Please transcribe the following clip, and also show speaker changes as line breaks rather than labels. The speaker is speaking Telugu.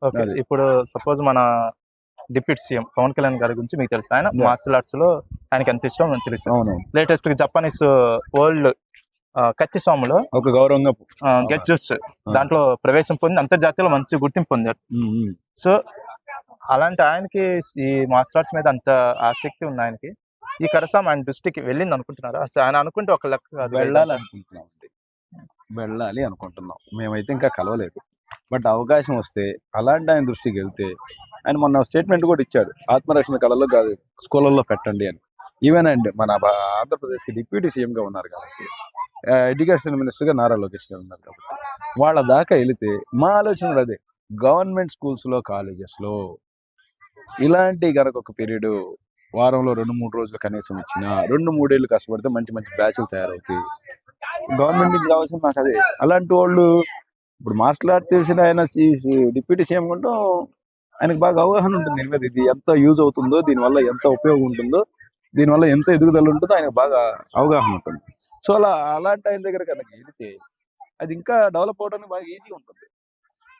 ఓకే.
అది.
ఇప్పుడు సపోజ్ మన డిప్యూటీ సీఎం పవన్ కళ్యాణ్ గారి గురించి మీకు తెలుసు. ఆయన మార్షల్ ఆర్ట్స్ లో ఆయనకి ఎంత ఇష్టం అని తెలుసు.
అవును.
లేటెస్ట్ జపానీస్ వరల్డ్ కత్తి స్వాములో
ఒక గౌరవంగా
గెట్జూట్స్ దాంట్లో ప్రవేశం పొంది అంతర్జాతీయంలో మంచి గుర్తింపు పొందారు. సో అలాంటి ఆయనకి ఈ మార్షల్ ఆర్ట్స్ మీద అంత ఆసక్తి ఉంది ఆయనకి. ఈ కరసాం ఆయన దృష్టికి వెళ్ళింది అనుకుంటున్నారా? అసలు ఆయన అనుకుంటే ఒక లెక్క కాదు,
వెళ్ళాలి అనుకుంటున్నాం. మేమైతే ఇంకా కలవలేదు. బట్ అవకాశం వస్తే అలాంటి ఆయన దృష్టికి వెళ్తే, ఆయన మొన్న స్టేట్మెంట్ కూడా ఇచ్చాడు, ఆత్మరక్షణ కళలో కాదు స్కూళ్ళల్లో పెట్టండి అని. ఈవెన్ అండ్ మన ఆంధ్రప్రదేశ్కి డిప్యూటీ సీఎంగా ఉన్నారు కాబట్టి, ఎడ్యుకేషన్ మినిస్టర్గా నారా లోకేష్ గారు ఉన్నారు కాబట్టి, వాళ్ళ దాకా వెళితే మా ఆలోచనలు అదే. గవర్నమెంట్ స్కూల్స్లో కాలేజెస్లో ఇలాంటి కనుక ఒక పీరియడ్ వారంలో 2-3 రోజులు కనీసం ఇచ్చిన 2-3 ఏళ్ళు కష్టపడితే మంచి మంచి బ్యాచ్లు తయారవుతాయి. గవర్నమెంట్ నుంచి కావాల్సింది నాకు అదే. అలాంటి వాళ్ళు ఇప్పుడు మార్షల్ ఆర్ట్ తెలిసిన ఆయన డిప్యూటీ సీఎం కొంటాం, ఆయనకు బాగా అవగాహన ఉంటుంది దీని మీద, ఇది ఎంత యూజ్ అవుతుందో, దీనివల్ల ఎంత ఉపయోగం ఉంటుందో, దీనివల్ల ఎంత ఎదుగుదల ఉంటుందో ఆయనకు బాగా అవగాహన ఉంటుంది. సో అలాంటి ఆయన దగ్గర కనుక వెళితే అది ఇంకా డెవలప్ అవడానికి బాగా ఈజీ ఉంటుంది.